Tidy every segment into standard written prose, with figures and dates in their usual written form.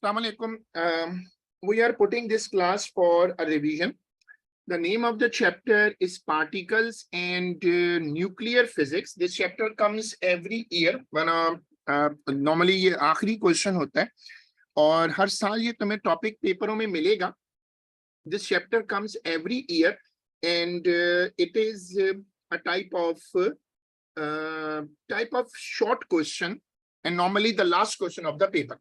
Assalamu alaikum. We are putting this class for a revision. The name of the chapter is Particles and Nuclear Physics. This chapter comes every year. Normally ये आखिरी question होता है और हर साल ये तुम्हें topic पेपरों में मिलेगा. This chapter comes every year and it is a type of short question and normally the last question of the paper.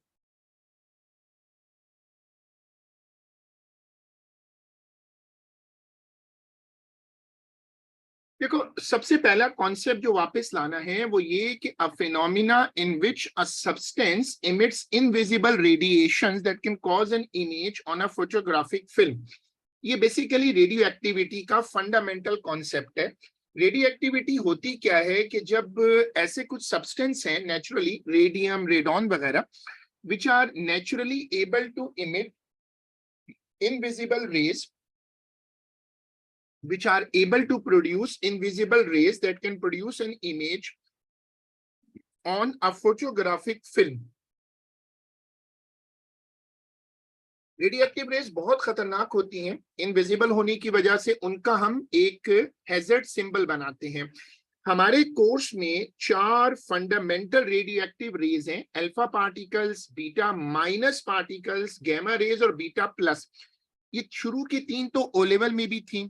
देखो, सबसे पहला कॉन्सेप्ट जो वापस लाना है वो ये कि a phenomena in which a substance emits invisible radiations that can cause an image on a photographic film. ये बेसिकली रेडियो एक्टिविटी का फंडामेंटल कॉन्सेप्ट है. रेडियो एक्टिविटी होती क्या है कि जब ऐसे कुछ सब्सटेंस हैं नेचुरली, रेडियम, रेडॉन वगैरह, which are naturally able to emit invisible rays, which are able to produce invisible rays that can produce an image on a photographic film. Radioactive rays बहुत खतरनाक होती हैं. इनविजिबल होने की वजह से उनका हम एक हैजर्ड सिंबल बनाते हैं. हमारे कोर्स में 4 फंडामेंटल रेडियोएक्टिव रेज हैं: alpha particles, beta minus particles, gamma rays और बीटा प्लस. ये शुरू की 3 तो ओ लेवल में भी थी.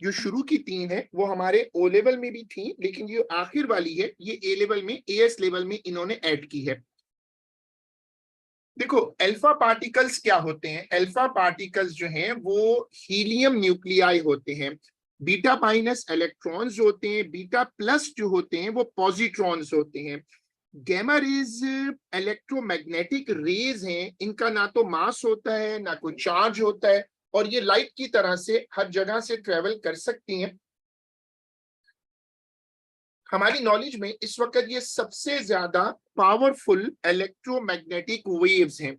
जो शुरू की 3 है वो हमारे ओ लेवल में भी थी, लेकिन जो आखिर वाली है ये ए लेवल में, एएस लेवल में इन्होंने ऐड की है. देखो, अल्फा पार्टिकल्स क्या होते हैं? अल्फा पार्टिकल्स जो हैं वो हीलियम न्यूक्लियाई होते हैं. बीटा माइनस इलेक्ट्रॉन्स जो होते हैं, बीटा प्लस जो होते हैं वो पॉजिट्रॉन्स होते हैं. गैमा रेज इलेक्ट्रोमैग्नेटिक रेज हैं. इनका ना तो मास होता है ना कोई चार्ज होता है और ये लाइट की तरह से हर जगह से ट्रेवल कर सकती हैं. हमारी नॉलेज में इस वक्त ये सबसे ज्यादा पावरफुल इलेक्ट्रोमैग्नेटिक वेव्स हैं.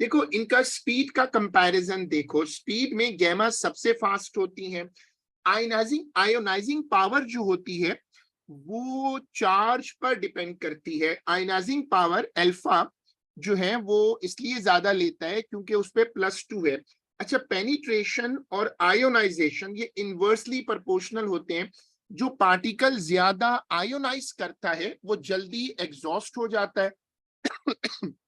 देखो, इनका स्पीड का कंपैरिजन देखो. स्पीड में गैमा सबसे फास्ट होती हैं. आयोनाइजिंग पावर जो होती है वो चार्ज पर डिपेंड करती है. आयोनाइजिंग पावर अल्फा जो है वो इसलिए ज्यादा लेता है क्योंकि उस पर +2 है. अच्छा, पेनिट्रेशन और आयोनाइजेशन ये इनवर्सली प्रोपोर्शनल होते हैं. जो पार्टिकल ज्यादा आयोनाइज करता है वो जल्दी एग्जॉस्ट हो जाता है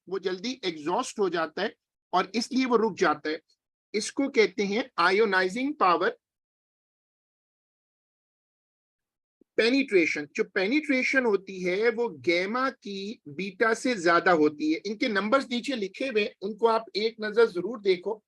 वो जल्दी एग्जॉस्ट हो जाता है और इसलिए वो रुक जाता है. इसको कहते हैं आयोनाइजिंग पावर. पेनिट्रेशन, जो पेनिट्रेशन होती है वो गैमा की बीटा से ज्यादा होती है. इनके नंबर्स नीचे लिखे हुए, उनको आप एक नजर जरूर देखो.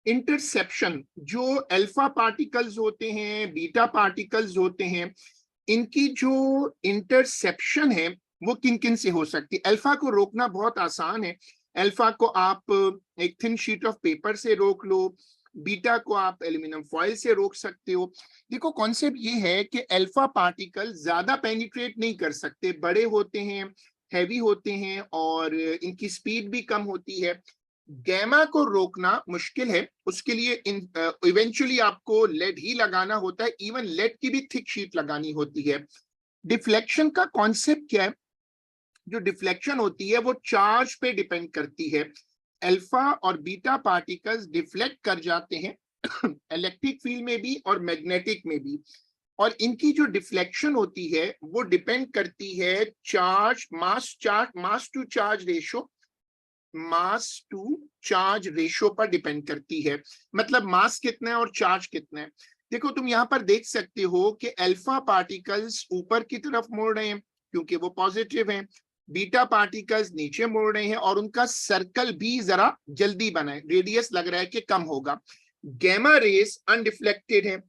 इंटरसेप्शन, जो अल्फा पार्टिकल्स होते हैं, बीटा पार्टिकल्स होते हैं, इनकी जो इंटरसेप्शन है वो किन किन से हो सकती है? अल्फा को रोकना बहुत आसान है. अल्फा को आप एक थिन शीट ऑफ पेपर से रोक लो. बीटा को आप एल्यूमिनियम फॉइल से रोक सकते हो. देखो, कॉन्सेप्ट ये है कि अल्फा पार्टिकल ज्यादा पेनिट्रेट नहीं कर सकते. बड़े होते हैं, हैवी होते हैं और इनकी स्पीड भी कम होती है. गैमा को रोकना मुश्किल है. उसके लिए इवेंचुअली आपको लेड ही लगाना होता है. इवन लेड की भी थिक शीट लगानी होती है. डिफ्लेक्शन का कॉन्सेप्ट क्या है? जो डिफ्लेक्शन होती है वो चार्ज पे डिपेंड करती है. अल्फा और बीटा पार्टिकल्स डिफ्लेक्ट कर जाते हैं इलेक्ट्रिक फील्ड में भी और मैग्नेटिक में भी. और इनकी जो डिफ्लेक्शन होती है वो डिपेंड करती है charge mass to charge ratio, mass to charge ratio पर डिपेंड करती है। मतलब मास कितना है और चार्ज कितना है। देखो तुम यहाँ पर देख सकते हो कि अल्फा पार्टिकल्स ऊपर की तरफ मुड़ रहे हैं क्योंकि वो पॉजिटिव हैं, बीटा पार्टिकल्स नीचे मुड़ रहे हैं और उनका सर्कल भी जरा जल्दी बना है, रेडियस लग रहा है कि कम होगा। गैमा रेस अनडिफ्लेक्टेड है।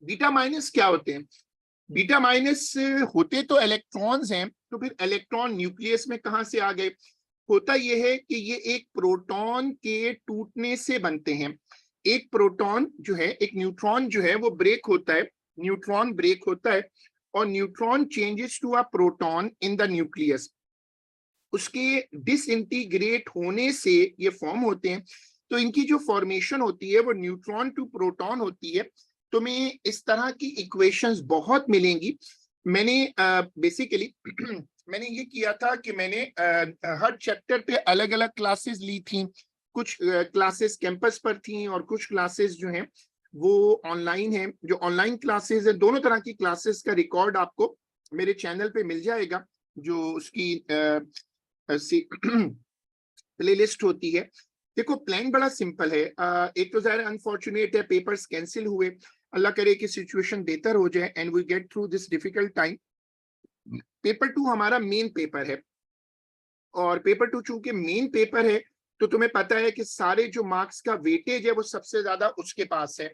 बीटा माइनस क्या होते हैं? बीटा माइनस होते तो इलेक्ट्रॉन्स हैं, तो फिर इलेक्ट्रॉन न्यूक्लियस में कहां से आ गए? होता यह है कि ये एक प्रोटॉन के टूटने से बनते हैं। एक प्रोटॉन जो है, एक न्यूट्रॉन जो है वो ब्रेक होता है, न्यूट्रॉन ब्रेक होता है और neutron changes to a proton in the nucleus. उसके डिसइंटीग्रेट होने से ये फॉर्म होते हैं। तो इनकी जो फॉर्मेशन होती है वो न्यूट्रॉन टू प्रोटॉन होती है। तुम्हें इस तरह की इक्वेशंस बहुत मिलेंगी। मैंने बेसिकली मैंने ये किया था कि मैंने हर चैप्टर पे अलग अलग क्लासेस ली थी। कुछ क्लासेस कैंपस पर थी और कुछ क्लासेस जो हैं वो ऑनलाइन है। जो ऑनलाइन क्लासेस है, दोनों तरह की क्लासेस का रिकॉर्ड आपको मेरे चैनल पे मिल जाएगा। जो उसकी प्लेलिस्ट होती है। देखो प्लान बड़ा सिंपल है। एक तो ज़ाहिर अनफॉर्चुनेट है, पेपर्स कैंसिल हुए। अल्लाह करे कि सिचुएशन बेहतर हो जाए and we get through this difficult time. Paper 2 हमारा मेन पेपर है और पेपर 2 चूंकि मेन पेपर है तो तुम्हें पता है कि सारे जो मार्क्स का वेटेज है वो सबसे ज्यादा उसके पास है।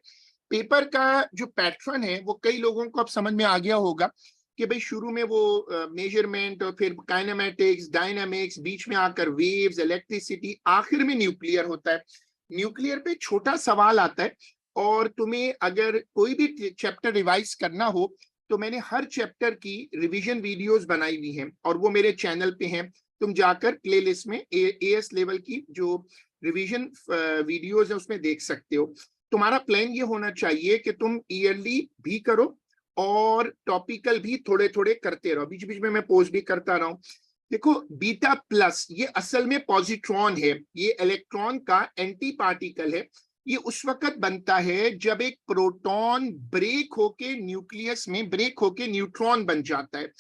पेपर का जो पैटर्न है वो कई लोगों को अब समझ में आ गया होगा कि भाई शुरू में वो मेजरमेंट और फिर काइनेमेटिक्स, डायनामिक्स, बीच में आकर वेव्स, इलेक्ट्रिसिटी, आखिर में न्यूक्लियर होता है। न्यूक्लियर पे छोटा सवाल आता है और तुम्हें अगर कोई भी चैप्टर रिवाइज करना हो तो मैंने हर चैप्टर की रिवीजन वीडियोस बनाई हुई हैं और वो मेरे चैनल पे हैं। तुम जाकर प्लेलिस्ट में एएस लेवल की जो रिवीजन वीडियोस है उसमें देख सकते हो। तुम्हारा प्लान ये होना चाहिए कि तुम ईयरली भी करो और टॉपिकल भी थोड़े थोड़े करते रहो, बीच बीच में मैं पोस्ट भी करता रहा हूँ। देखो बीटा प्लस ये असल में पॉजिट्रॉन है, ये इलेक्ट्रॉन का एंटी पार्टिकल है। ये उस वक्त बनता है जब एक प्रोटॉन ब्रेक होके न्यूक्लियस में ब्रेक होके न्यूट्रॉन बन जाता है।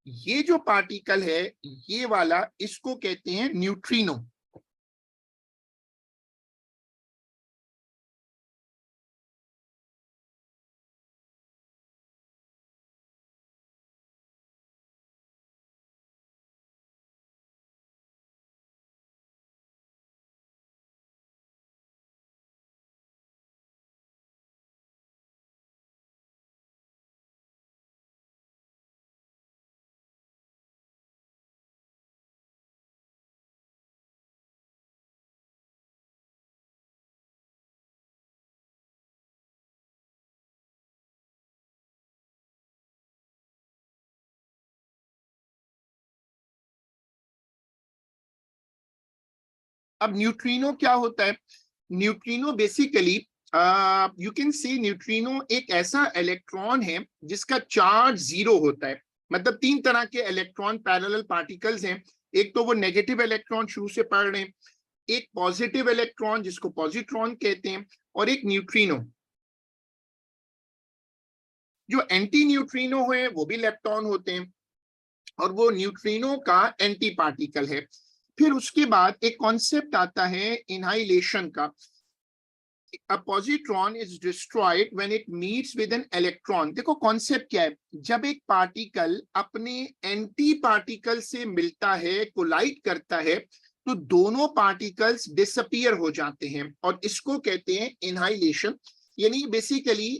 ये जो पार्टिकल है ये वाला, इसको कहते हैं न्यूट्रिनो। अब न्यूट्रिनो क्या होता है? Neutrino basically you can sea neutrino एक ऐसा इलेक्ट्रॉन है जिसका चार्ज जीरो होता है। मतलब तीन तरह के इलेक्ट्रॉन पैरेलल पार्टिकल्स हैं। एक तो वो नेगेटिव इलेक्ट्रॉन शुरू से पढ़ रहे हैं, एक पॉजिटिव इलेक्ट्रॉन जिसको पॉजिट्रॉन कहते हैं, और एक न्यूट्रिनो। जो एंटी न्यूट्रिनो है वो भी लेप्टॉन होते हैं और वो न्यूट्रिनो का एंटी पार्टिकल है। फिर उसके बाद एक कॉन्सेप्ट आता है इनहाइलेशन का। A positron is destroyed when it meets with an electron। देखो कॉन्सेप्ट क्या है, जब एक पार्टिकल अपने एंटी पार्टिकल से मिलता है, कोलाइड करता है, तो दोनों पार्टिकल्स डिसअपियर हो जाते हैं और इसको कहते हैं इनहाइलेशन। यानी बेसिकली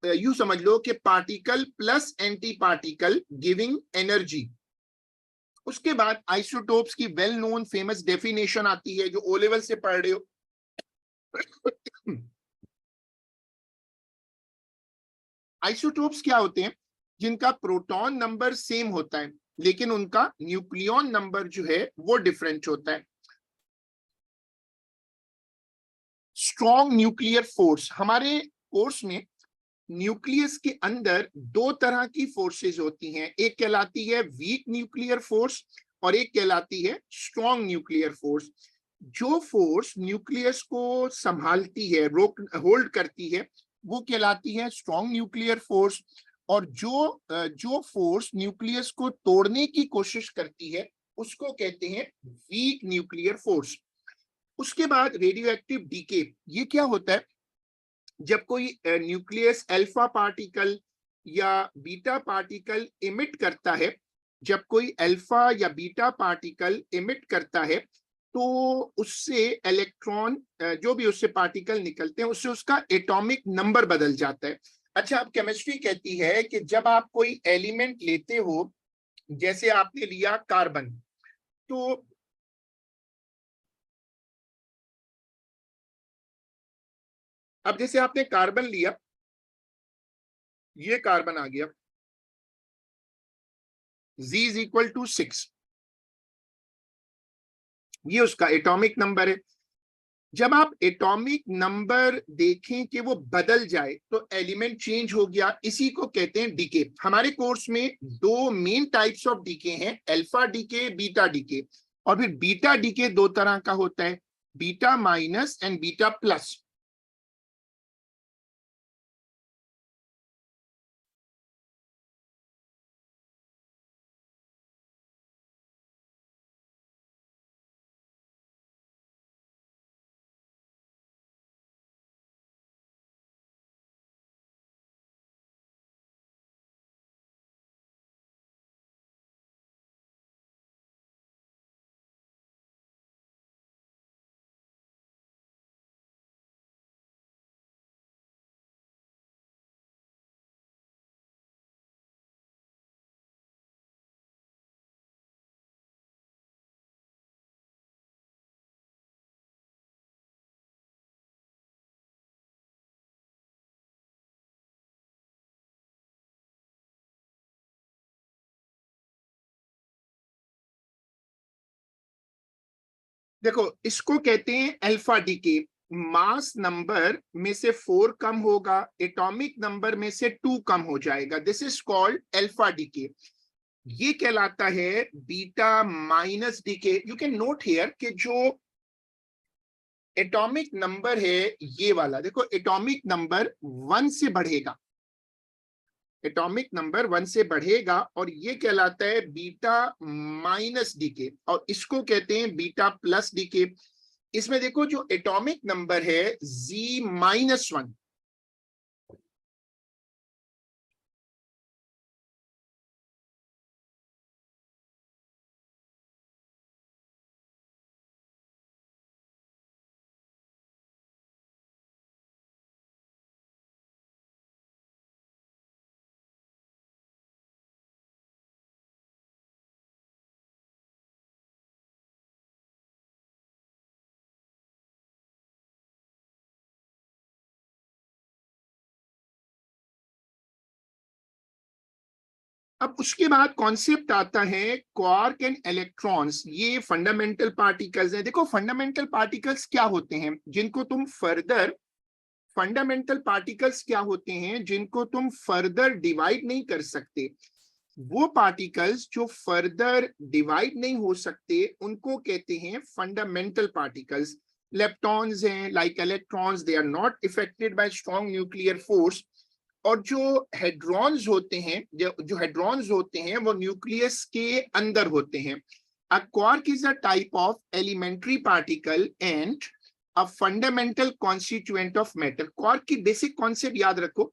यूं समझ लो कि particle plus anti particle giving energy. उसके बाद आइसोटोप्स की वेल नोन फेमस डेफिनेशन आती है जो ओ लेवल से पढ़ रहे हो। आइसोटोप्स क्या होते हैं? जिनका प्रोटॉन नंबर सेम होता है लेकिन उनका न्यूक्लियॉन नंबर जो है वो डिफरेंट होता है। स्ट्रॉन्ग न्यूक्लियर फोर्स, हमारे कोर्स में न्यूक्लियस के अंदर दो तरह की फोर्सेस होती हैं, एक कहलाती है वीक न्यूक्लियर फोर्स और एक कहलाती है स्ट्रॉन्ग न्यूक्लियर फोर्स। जो फोर्स न्यूक्लियस को संभालती है, रोक होल्ड करती है, वो कहलाती है स्ट्रॉन्ग न्यूक्लियर फोर्स। और जो फोर्स न्यूक्लियस को तोड़ने की कोशिश करती है उसको कहते हैं वीक न्यूक्लियर फोर्स। उसके बाद रेडियो एक्टिव डीके, ये क्या होता है? जब कोई न्यूक्लियस अल्फा पार्टिकल या बीटा पार्टिकल इमिट करता है, जब कोई अल्फा या बीटा पार्टिकल इमिट करता है तो उससे इलेक्ट्रॉन, जो भी उससे पार्टिकल निकलते हैं, उससे उसका एटॉमिक नंबर बदल जाता है। अच्छा, अब केमिस्ट्री कहती है कि जब आप कोई एलिमेंट लेते हो, जैसे आपने लिया कार्बन, तो अब जैसे आपने कार्बन लिया, ये कार्बन आ गया, Z इज इक्वल टू 6, ये उसका एटॉमिक नंबर है। जब आप एटॉमिक नंबर देखें कि वो बदल जाए तो एलिमेंट चेंज हो गया, इसी को कहते हैं डीके। हमारे कोर्स में दो मेन टाइप्स ऑफ डीके हैं, अल्फा डीके, बीटा डीके। और फिर बीटा डीके दो तरह का होता है, beta minus and beta plus. देखो, इसको कहते हैं अल्फा डीके। मास नंबर में से 4 कम होगा, एटॉमिक नंबर में से 2 कम हो जाएगा, this is called alpha decay. ये कहलाता है beta minus decay. You can note here कि जो एटॉमिक नंबर है ये वाला, देखो एटॉमिक नंबर 1 से बढ़ेगा, एटॉमिक नंबर 1 से बढ़ेगा और ये कहलाता है बीटा माइनस डीके, और इसको कहते हैं बीटा प्लस डीके। इसमें देखो जो एटॉमिक नंबर है Z-1, अब उसके बाद कॉन्सेप्ट आता है क्वार्क एंड इलेक्ट्रॉन्स। ये फंडामेंटल पार्टिकल्स हैं। देखो फंडामेंटल पार्टिकल्स क्या होते हैं जिनको तुम फर्दर, फंडामेंटल पार्टिकल्स क्या होते हैं जिनको तुम फर्दर डिवाइड नहीं कर सकते। वो पार्टिकल्स जो फर्दर डिवाइड नहीं हो सकते उनको कहते हैं फंडामेंटल पार्टिकल्स। लेप्टॉन्स हैं, like electrons, they are not affected by strong nuclear force. और जो हेड्रॉन्स होते हैं, जो हेड्रॉन्स होते हैं वो न्यूक्लियस के अंदर होते हैं। A quark is a type of elementary particle and a fundamental constituent of matter. Quark की बेसिक कॉन्सेप्ट याद रखो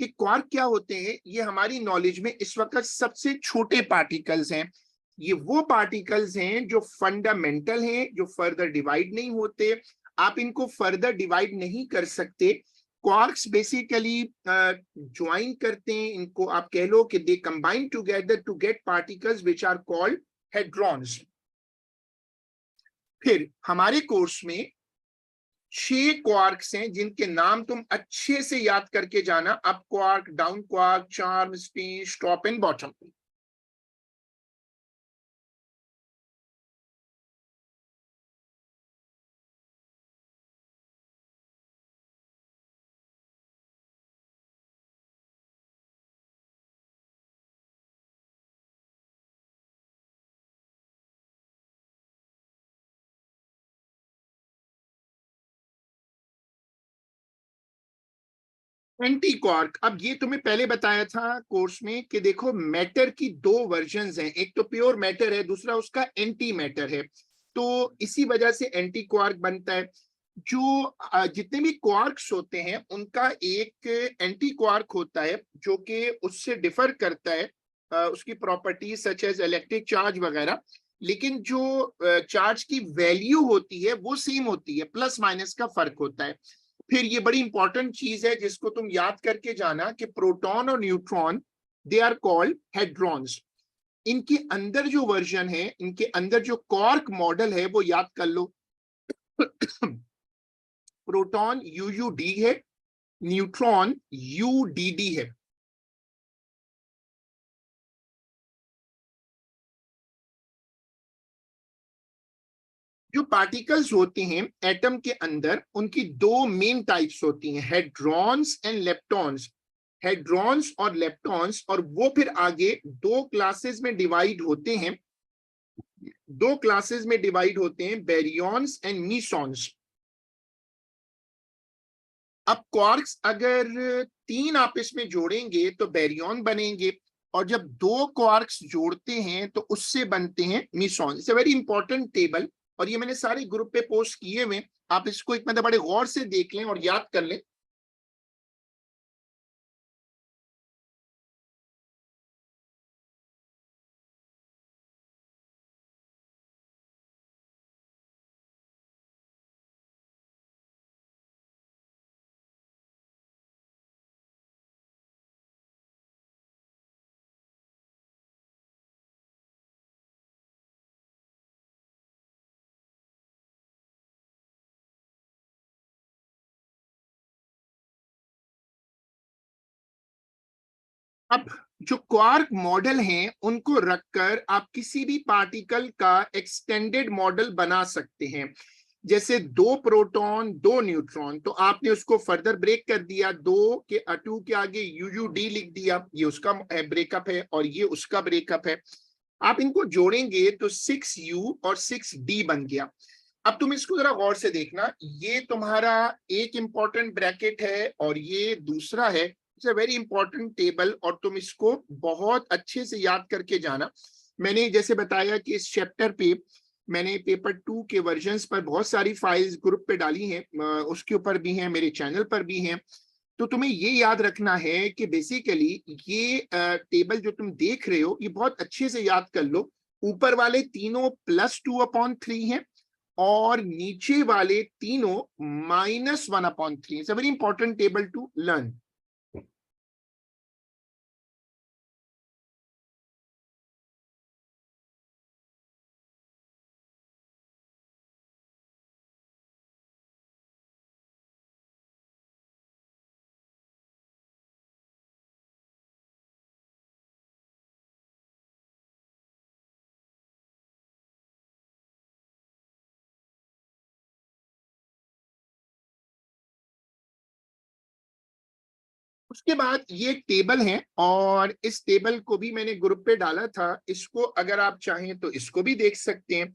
कि क्वार्क क्या होते हैं। ये हमारी नॉलेज में इस वक्त सबसे छोटे पार्टिकल्स हैं। ये वो पार्टिकल्स हैं जो फंडामेंटल हैं, जो फर्दर डिवाइड नहीं होते, आप इनको फर्दर डिवाइड नहीं कर सकते। क्वार्क्स बेसिकली ज्वाइन करते हैं, इनको आप कह लो कि they combine together to get particles which are called hadrons. फिर हमारे कोर्स में 6 क्वार्क्स हैं जिनके नाम तुम अच्छे से याद करके जाना, up quark, down quark, charm, spin, stop and bottom. Anti quark, अब ये तुम्हें पहले बताया था कोर्स में कि देखो मैटर की 2 वर्जन्स हैं, एक तो प्योर मैटर है, दूसरा उसका एंटी मैटर है, तो इसी वजह से एंटी क्वार्क बनता है। जो जितने भी क्वार्क्स होते हैं उनका एक एंटी क्वार्क होता है जो कि उससे डिफर करता है, उसकी properties such as electric charge वगैरह, लेकिन जो चार्ज की वैल्यू होती है वो सेम होती है, प्लस माइनस का फर्क होता है। फिर ये बड़ी इंपॉर्टेंट चीज है जिसको तुम याद करके जाना कि प्रोटॉन और neutron they are called hadrons. इनके अंदर जो वर्जन है, इनके अंदर जो क्वार्क मॉडल है वो याद कर लो। प्रोटॉन UUD है, न्यूट्रॉन UDD है। जो पार्टिकल्स होते हैं एटम के अंदर, उनकी 2 मेन टाइप्स होती हैं, हेड्रॉन्स एंड लेप्टॉन्स। हेड्रॉन्स और लेप्टॉन्स, और वो फिर आगे 2 क्लासेस में डिवाइड होते हैं, 2 क्लासेस में डिवाइड होते हैं, बेरियॉन्स एंड मीसॉन्स। अब क्वार्क्स अगर 3 आपस में जोड़ेंगे तो बेरियॉन बनेंगे, और जब 2 क्वार्क्स जोड़ते हैं तो उससे बनते हैं meson. It's a very important table, और ये मैंने सारे ग्रुप पे पोस्ट किए हुए, आप इसको एक मतलब बड़े गौर से देख लें और याद कर लें। अब जो क्वार्क मॉडल हैं उनको रखकर आप किसी भी पार्टिकल का एक्सटेंडेड मॉडल बना सकते हैं। जैसे 2 प्रोटॉन 2 न्यूट्रॉन, तो आपने उसको फर्दर ब्रेक कर दिया, 2 के आगे UUD लिख दिया, ये उसका ब्रेकअप है और ये उसका ब्रेकअप है। आप इनको जोड़ेंगे तो 6U और 6D बन गया। अब तुम इसको जरा गौर से देखना, ये तुम्हारा एक इंपॉर्टेंट ब्रैकेट है और ये दूसरा है। It's a very important table, और तुम इसको बहुत अच्छे से याद करके जाना। मैंने जैसे बताया कि इस चैप्टर पे मैंने पेपर 2 के वर्जन्स पर बहुत सारी फाइल्स ग्रुप पे डाली हैं, उसके ऊपर भी हैं, मेरे चैनल पर भी हैं। तो तुम्हें ये याद रखना है कि बेसिकली ये टेबल जो तुम देख रहे हो ये बहुत अच्छे से याद कर लो। ऊपर वाले तीनों +2/3 हैं और नीचे वाले तीनों -1/3। It's a very important table to learn. उसके बाद ये टेबल है, और इस टेबल को भी मैंने ग्रुप पे डाला था, इसको अगर आप चाहें तो इसको भी देख सकते हैं।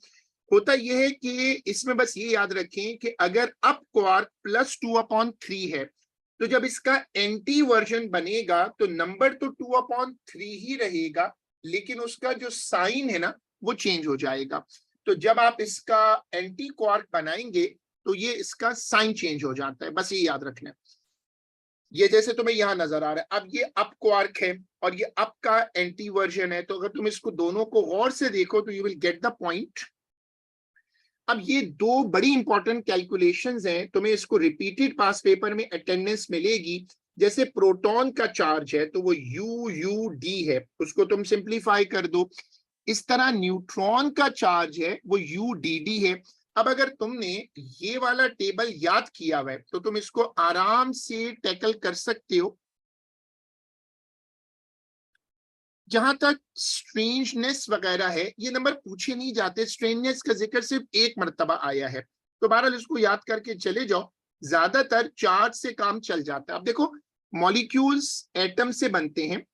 होता यह है कि इसमें बस ये याद रखें कि अगर अप क्वार्क +2/3 है, तो जब इसका एंटी वर्जन बनेगा तो नंबर तो 2/3 ही रहेगा, लेकिन उसका जो साइन है ना वो चेंज हो जाएगा। तो जब आप इसका एंटी क्वार्क बनाएंगे तो ये इसका साइन चेंज हो जाता है, बस ये याद रखना है। ये जैसे तुम्हें यहां नजर आ रहा है, अब ये अप क्वार्क है और ये अप का एंटी वर्जन है, तो अगर तुम इसको दोनों को गौर से देखो तो you will get the point. अब ये दो बड़ी इंपॉर्टेंट कैलकुलेशंस हैं, तुम्हें इसको रिपीटेड पास पेपर में अटेंडेंस मिलेगी। जैसे प्रोटॉन का चार्ज है तो वो UUD है, उसको तुम सिंप्लीफाई कर दो। इस तरह न्यूट्रॉन का चार्ज है वो UDD है। अब अगर तुमने ये वाला टेबल याद किया हुआ है तो तुम इसको आराम से टैकल कर सकते हो। जहां तक स्ट्रेंजनेस वगैरह है, ये नंबर पूछे नहीं जाते, स्ट्रेंजनेस का जिक्र सिर्फ एक मर्तबा आया है, तो बहरहाल इसको याद करके चले जाओ। ज्यादातर चार्ज से काम चल जाता है। अब देखो, मॉलिक्यूल्स एटम से बनते हैं।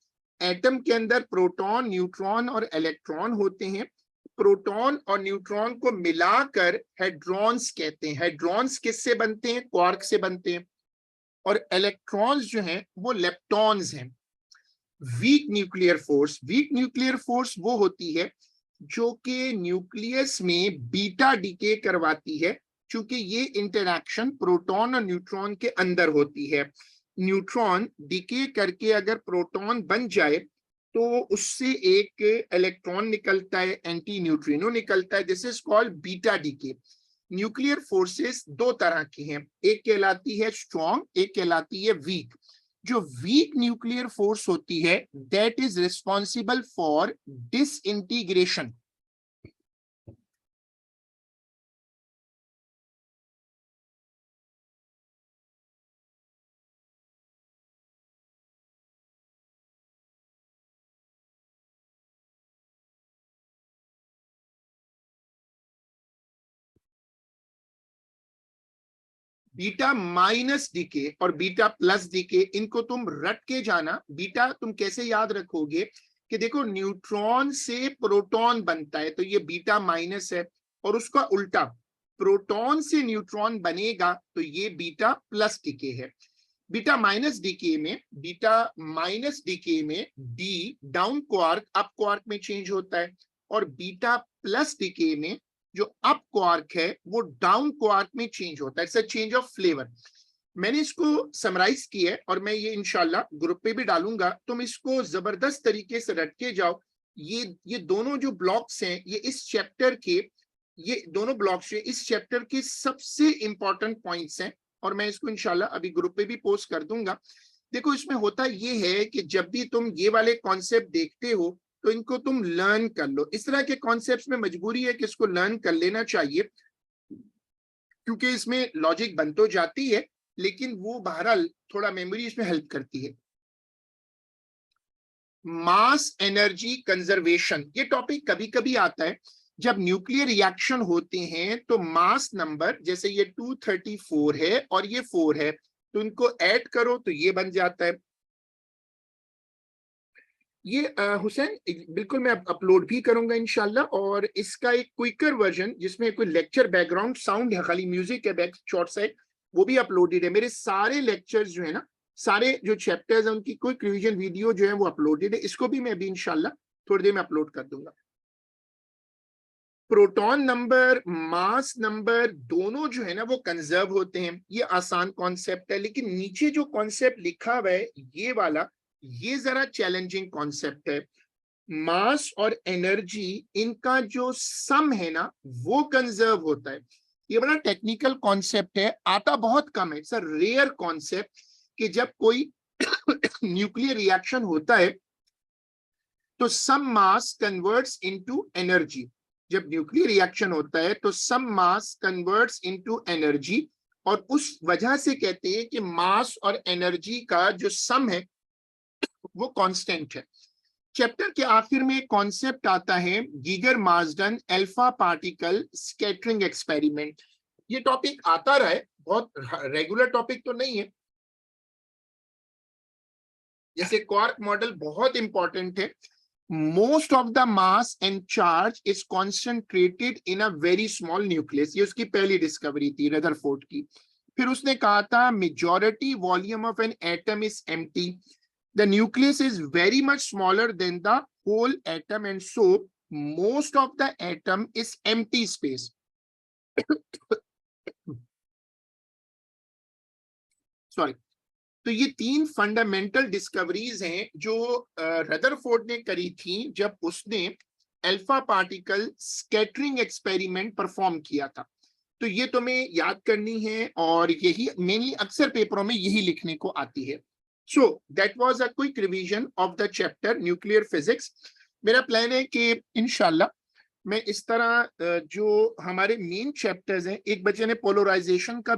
एटम के अंदर प्रोटॉन, न्यूट्रॉन और इलेक्ट्रॉन होते हैं। प्रोटॉन और न्यूट्रॉन को मिलाकर हेड्रॉन्स कहते हैं। हेड्रॉन्स किससे बनते हैं? क्वार्क से बनते हैं। और इलेक्ट्रॉन्स जो हैं वो लेप्टॉन्स हैं। वीक न्यूक्लियर फोर्स वो होती है जो कि न्यूक्लियस में बीटा डिके करवाती है, क्योंकि ये इंटरैक्शन प्रोटॉन और न्यूट्रॉन के अंदर होती है। न्यूट्रॉन डिके करके अगर प्रोटॉन बन जाए तो उससे एक इलेक्ट्रॉन निकलता है, एंटी न्यूट्रिनो निकलता है। This is called beta decay. Nuclear forces दो तरह की हैं, एक कहलाती है स्ट्रॉन्ग, एक कहलाती है वीक। जो वीक न्यूक्लियर फोर्स होती है that is responsible for disintegration. Beta minus decay और बीटा प्लस डीके, इनको तुम रट के जाना। बीटा तुम कैसे याद रखोगे कि देखो न्यूट्रॉन से प्रोटॉन बनता है तो ये बीटा माइनस है, और उसका उल्टा प्रोटॉन से न्यूट्रॉन बनेगा तो ये बीटा प्लस डीके है। बीटा माइनस डीके में D down quark up quark में चेंज होता है, और बीटा प्लस डीके में जो अप क्वार्क है वो डाउन क्वार्क में चेंज होता है। It's a change of flavour. मैंने इसको समराइज किया है और मैं ये इंशाल्लाह ग्रुप पे भी डालूंगा, तुम इसको जबरदस्त तरीके से रट के जाओ। ये दोनों जो ब्लॉक्स हैं ये इस चैप्टर के, ये दोनों ब्लॉक्स इस चैप्टर के सबसे इंपॉर्टेंट पॉइंट्स हैं, और मैं इसको इंशाल्लाह अभी ग्रुप पे भी पोस्ट कर दूंगा। देखो, इसमें होता ये है कि जब भी तुम ये वाले कॉन्सेप्ट देखते हो तो इनको तुम लर्न कर लो। इस तरह के कॉन्सेप्ट्स में मजबूरी है कि इसको लर्न कर लेना चाहिए, क्योंकि इसमें लॉजिक बन तो जाती है लेकिन वो बहरहाल थोड़ा मेमोरी इसमें हेल्प करती है। मास एनर्जी कंजर्वेशन, ये टॉपिक कभी कभी आता है। जब न्यूक्लियर रिएक्शन होते हैं तो मास नंबर, जैसे ये 234 है और ये 4 है, तो इनको ऐड करो तो ये बन जाता है। ये हुसैन बिल्कुल मैं अपलोड भी करूंगा इंशाल्लाह, और इसका एक क्विकर वर्जन जिसमें कोई लेक्चर बैकग्राउंड साउंड है, खाली म्यूजिक है बैक शॉर्ट साइड, वो भी अपलोडेड है। मेरे सारे लेक्चर्स जो है ना, सारे जो चैप्टर्स हैं उनकी क्विक रिवीजन वीडियो जो है वो अपलोडेड है। इसको भी मैं अभी इंशाल्लाह थोड़ी देर में अपलोड कर दूंगा। प्रोटॉन नंबर, मास नंबर दोनों जो है ना वो कंजर्व होते हैं। ये आसान कॉन्सेप्ट है, लेकिन नीचे जो कॉन्सेप्ट लिखा हुआ है ये वाला, ये जरा चैलेंजिंग कॉन्सेप्ट है। मास और एनर्जी, इनका जो सम है ना वो कंजर्व होता है। ये बड़ा टेक्निकल कॉन्सेप्ट है, आता बहुत कम है। इट्स अ रेयर कॉन्सेप्ट कि जब कोई न्यूक्लियर रिएक्शन होता है तो सम मास कन्वर्ट्स इनटू एनर्जी। जब न्यूक्लियर रिएक्शन होता है तो सम मास कन्वर्ट्स इनटू एनर्जी, और उस वजह से कहते हैं कि मास और एनर्जी का जो सम है वो कांस्टेंट है। चैप्टर के आखिर में कॉन्सेप्ट आता है Geiger Marsden alpha particle scattering experiment. ये टॉपिक आता रहा है, बहुत रेगुलर टॉपिक तो नहीं है। जैसे क्वार्क मॉडल बहुत इंपॉर्टेंट है। Most of the mass and charge is concentrated in a very small nucleus. ये उसकी पहली डिस्कवरी थी रदरफोर्ड की। फिर उसने कहा था majority volume of an atom is empty, the nucleus is very much smaller than the whole atom, and so most of the atom is empty space. Sorry. तो ये तीन फंडामेंटल डिस्कवरीज हैं जो रदरफोर्ड ने करी थी जब उसने alpha particle scattering experiment perform किया था। तो ये तुम्हें याद करनी है और यही मेनली अक्सर पेपरों में यही लिखने को आती है। So that was a quick revision of the chapter nuclear physics. मेरा प्लान है कि इंशाल्लाह मैं इस तरह जो हमारे मेन चैप्टर्स हैं, एक बच्चे ने पोलराइजेशन का